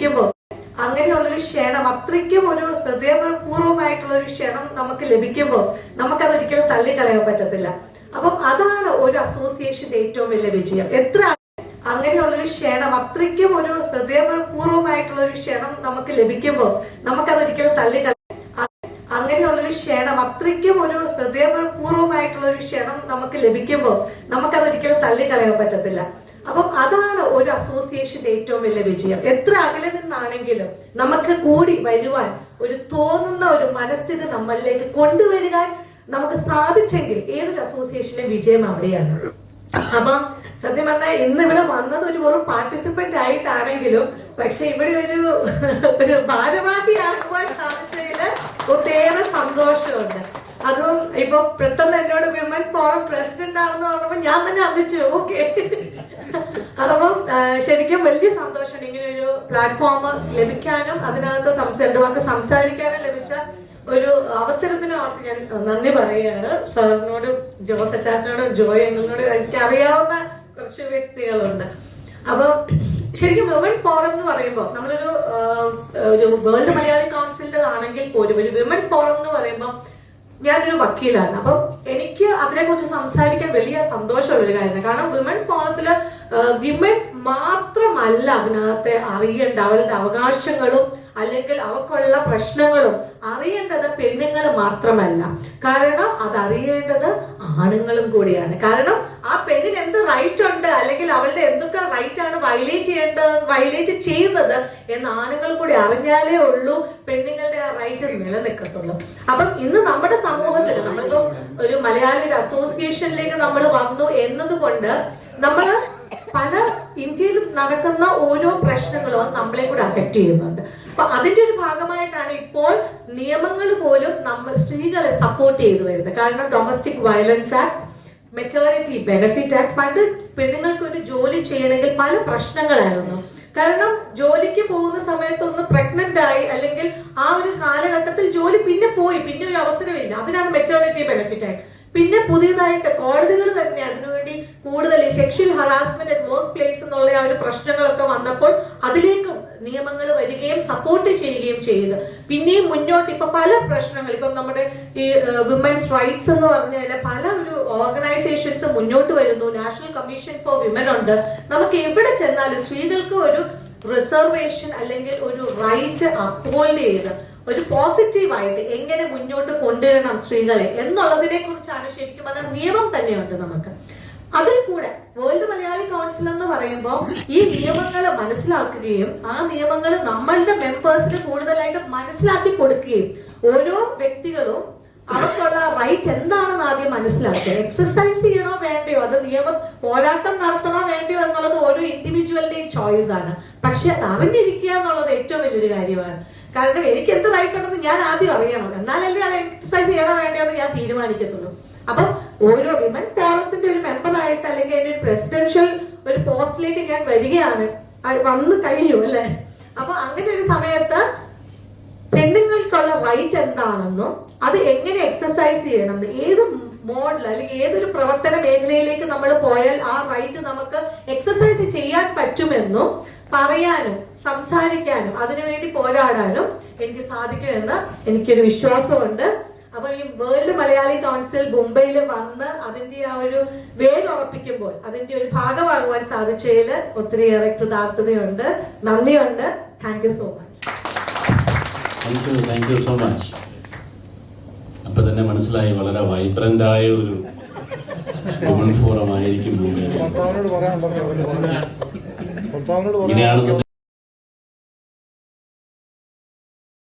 ലഭിക്കുമ്പോൾ അങ്ങനെയുള്ളൊരു ക്ഷണം, അത്രയ്ക്കും ഒരു ഹൃദയപൂർവ്വമായിട്ടുള്ള ഒരു ക്ഷണം നമുക്ക് ലഭിക്കുമ്പോൾ നമുക്കതൊരിക്കലും തള്ളിക്കളയാൻ പറ്റത്തില്ല. അപ്പം അതാണ് ഒരു അസോസിയേഷന്റെ ഏറ്റവും വലിയ വിജയം. എത്ര അങ്ങനെയുള്ളൊരു ക്ഷണം, അത്രയ്ക്കും ഒരു ഹൃദയപൂർവ്വമായിട്ടുള്ള ഒരു ക്ഷണം നമുക്ക് ലഭിക്കുമ്പോൾ നമുക്കതൊരിക്കലും അങ്ങനെയുള്ളൊരു ക്ഷണം, അത്രയ്ക്കും ഒരു ഹൃദയപൂർവ്വമായിട്ടുള്ള ഒരു ക്ഷണം നമുക്ക് ലഭിക്കുമ്പോൾ നമുക്കതൊരിക്കലും തള്ളിക്കളയാൻ പറ്റത്തില്ല. അപ്പം അതാണ് ഒരു അസോസിയേഷന്റെ ഏറ്റവും വലിയ വിജയം. എത്ര അകലെ നിന്നാണെങ്കിലും നമുക്ക് കൂടി വരുവാൻ ഒരു തോന്നുന്ന ഒരു മനസ്ഥിതി നമ്മളിലേക്ക് കൊണ്ടുവരുവാൻ നമുക്ക് സാധിച്ചെങ്കിൽ ഏതൊരു അസോസിയേഷന്റെ വിജയം അവിടെയാണ്. അപ്പം സത്യം പറഞ്ഞാൽ ഇന്ന് ഇവിടെ വന്നത് ഒരു വെറും പാർട്ടിസിപ്പന്റ് ആയിട്ടാണെങ്കിലും പക്ഷെ ഇവിടെ ഒരു ഭാരവാഹിയാക്കുവാൻ സാധിച്ചതില് ഒട്ടേറെ സന്തോഷമുണ്ട്. അതും ഇപ്പൊ പെട്ടെന്ന് എന്നോട് വിമൻസ് ഫോറം പ്രസിഡന്റ് ആണെന്ന് പറഞ്ഞപ്പോ ഞാൻ തന്നെ അറിയിച്ചു ഓക്കെ. അപ്പം ശരിക്കും വലിയ സന്തോഷമാണ് ഇങ്ങനെ ഒരു പ്ലാറ്റ്ഫോം ലഭിക്കാനും അതിനകത്ത് രണ്ടു വാക്ക് സംസാരിക്കാനും ലഭിച്ച ഒരു അവസരത്തിന് ഞാൻ നന്ദി പറയുകയാണ്. സാറിനോടും ജോസ് അച്ചാച്ചനോടും ജോയ് അങ്കിളിനോടും എനിക്ക് അറിയാവുന്ന കുറച്ച് വ്യക്തികളുണ്ട്. അപ്പൊ ശരിക്കും വിമൻസ് ഫോറം എന്ന് പറയുമ്പോൾ നമ്മളൊരു വേൾഡ് മലയാളി കൗൺസിലിന്റെ ആണെങ്കിൽ പോലും ഒരു വിമൻസ് ഫോറം എന്ന് പറയുമ്പോൾ ഞാനൊരു വക്കീലാണ്. അപ്പം എനിക്ക് അതിനെക്കുറിച്ച് സംസാരിക്കാൻ വലിയ സന്തോഷമുള്ളൊരു കാര്യമാണ്. കാരണം വിമൻസ് ഫോറത്തില് വിമൻ മാത്രമല്ല അതിനകത്തെ അറിയേണ്ട അവരുടെ അവകാശങ്ങളും അല്ലെങ്കിൽ അവർക്കുള്ള പ്രശ്നങ്ങളും അറിയേണ്ടത് പെണ്ണുങ്ങൾ മാത്രമല്ല. കാരണം അതറിയേണ്ടത് ആണുങ്ങളും കൂടിയാണ്. കാരണം ആ പെണ്ണിന് എന്ത് റൈറ്റ് ഉണ്ട് അല്ലെങ്കിൽ അവളുടെ എന്തൊക്കെ റൈറ്റ് ആണ് വയലേറ്റ് ചെയ്യുന്നത് എന്ന് ആണുങ്ങൾ കൂടി അറിഞ്ഞാലേ ഉള്ളൂ പെണ്ണുങ്ങളുടെ ആ റൈറ്റ് നിലനിൽക്കത്തുള്ളൂ. അപ്പം ഇന്ന് നമ്മുടെ സമൂഹത്തിൽ നമ്മളിപ്പോ ഒരു മലയാളി അസോസിയേഷനിലേക്ക് നമ്മൾ വന്നു എന്നതുകൊണ്ട് നമ്മള് പല ഇന്ത്യയിലും നടക്കുന്ന ഓരോ പ്രശ്നങ്ങളും നമ്മളെ കൂടെ അഫക്ട് ചെയ്യുന്നുണ്ട്. അപ്പൊ അതിന്റെ ഒരു ഭാഗമായിട്ടാണ് ഇപ്പോൾ നിയമങ്ങൾ പോലും നമ്മൾ സ്ത്രീകളെ സപ്പോർട്ട് ചെയ്തു വരുന്നത്. കാരണം domestic violence act, maternity benefit act, പണ്ട് പെണ്ണുങ്ങൾക്ക് ഒരു ജോലി ചെയ്യണമെങ്കിൽ പല പ്രശ്നങ്ങളായിരുന്നു. കാരണം ജോലിക്ക് പോകുന്ന സമയത്ത് ഒന്ന് പ്രഗ്നന്റ് ആയി അല്ലെങ്കിൽ ആ ഒരു കാലഘട്ടത്തിൽ ജോലി പിന്നെ ഒരു അവസരമില്ല. അതിനാണ് മെറ്റേണിറ്റി ബെനിഫിറ്റ് ആക്ട്. പിന്നെ പുതിയതായിട്ട് കോടതികൾ തന്നെ അതിനുവേണ്ടി കൂടുതൽ sexual harassment at work place എന്നുള്ള ആ ഒരു പ്രശ്നങ്ങളൊക്കെ വന്നപ്പോൾ അതിലേക്കും നിയമങ്ങൾ വരികയും സപ്പോർട്ട് ചെയ്യുകയും ചെയ്ത് പിന്നെയും മുന്നോട്ട് ഇപ്പൊ പല പ്രശ്നങ്ങൾ ഇപ്പം നമ്മുടെ ഈ വിമൻസ് റൈറ്റ്സ് എന്ന് പറഞ്ഞാൽ പല ഒരു ഓർഗനൈസേഷൻസ് മുന്നോട്ട് വരുന്നു. നാഷണൽ കമ്മീഷൻ ഫോർ വിമൻ ഉണ്ട്. നമുക്ക് എവിടെ ചെന്നാലും സ്ത്രീകൾക്ക് ഒരു റിസർവേഷൻ അല്ലെങ്കിൽ ഒരു റൈറ്റ് അപ്ഹോൾഡ് ചെയ്ത് ഒരു പോസിറ്റീവായിട്ട് എങ്ങനെ മുന്നോട്ട് കൊണ്ടുവരണം സ്ത്രീകളെ എന്നുള്ളതിനെ കുറിച്ചാണ് ശരിക്കും അത് നിയമം തന്നെയുണ്ട് നമുക്ക്. അതിൽ കൂടെ വേൾഡ് മലയാളി കൗൺസിൽ എന്ന് പറയുമ്പോൾ ഈ നിയമങ്ങൾ മനസ്സിലാക്കുകയും ആ നിയമങ്ങൾ നമ്മളുടെ മെമ്പേഴ്സിന് കൂടുതലായിട്ട് മനസ്സിലാക്കി കൊടുക്കുകയും ഓരോ വ്യക്തികളും അവർക്കുള്ള റൈറ്റ് എന്താണെന്ന് ആദ്യം മനസ്സിലാക്കുക. എക്സസൈസ് ചെയ്യണോ വേണ്ടയോ, അത് പോരാട്ടം നടത്തണോ വേണ്ടയോ എന്നുള്ളത് ഓരോ ഇൻഡിവിജ്വലിന്റെയും ചോയ്സ് ആണ്. പക്ഷെ അറിഞ്ഞിരിക്കുക എന്നുള്ളത് ഏറ്റവും വലിയൊരു കാര്യമാണ്. കാരണം എനിക്ക് എന്ത് റൈറ്റ് ഉണ്ടെന്ന് ഞാൻ ആദ്യം അറിയണം, എന്നാലല്ലേ അത് എക്സസൈസ് ചെയ്യണോ വേണ്ടയോ എന്ന് ഞാൻ തീരുമാനിക്കത്തുള്ളൂ. അപ്പം ഓരോ വിമൻസ് ഫോറത്തിന്റെ ഒരു മെമ്പറായിട്ട് അല്ലെങ്കിൽ അതിന്റെ ഒരു പ്രസിഡൻഷ്യൽ ഒരു പോസ്റ്റിലേക്ക് ഞാൻ വരികയാണ്, വന്നു കഴിഞ്ഞു അല്ലെ. അപ്പൊ അങ്ങനെ ഒരു സമയത്ത് പെണ്ണുങ്ങൾക്കുള്ള റൈറ്റ് എന്താണെന്നും അത് എങ്ങനെ എക്സസൈസ് ചെയ്യണം, ഏത് മോഡൽ അല്ലെങ്കിൽ ഏതൊരു പ്രവർത്തന മേഖലയിലേക്ക് നമ്മൾ പോയാൽ ആ റൈറ്റ് നമുക്ക് എക്സസൈസ് ചെയ്യാൻ പറ്റുമെന്നും പറയാനും സംസാരിക്കാനും അതിനുവേണ്ടി പോരാടാനും എനിക്ക് സാധിക്കുമെന്ന് എനിക്കൊരു വിശ്വാസമുണ്ട്. അപ്പൊ ഈ വേൾഡ് മലയാളി കൗൺസിൽ മുംബൈയിൽ വന്ന് അതിന്റെ ആ ഒരു വേരുറപ്പിക്കുമ്പോൾ അതിന്റെ ഒരു ഭാഗമാകുവാൻ സാധിച്ചതിൽ ഒത്തിരിയേറെ കൃതാർത്ഥതയുണ്ട്, നന്ദിയുണ്ട്. Thank you so much. Thank you so much. അപ്പൊ തന്നെ മനസ്സിലായി വളരെ വൈബ്രന്റ് ആയ ഒരു വുമൺ ഫോറം ആയിരിക്കും. ഇങ്ങനെയാണ്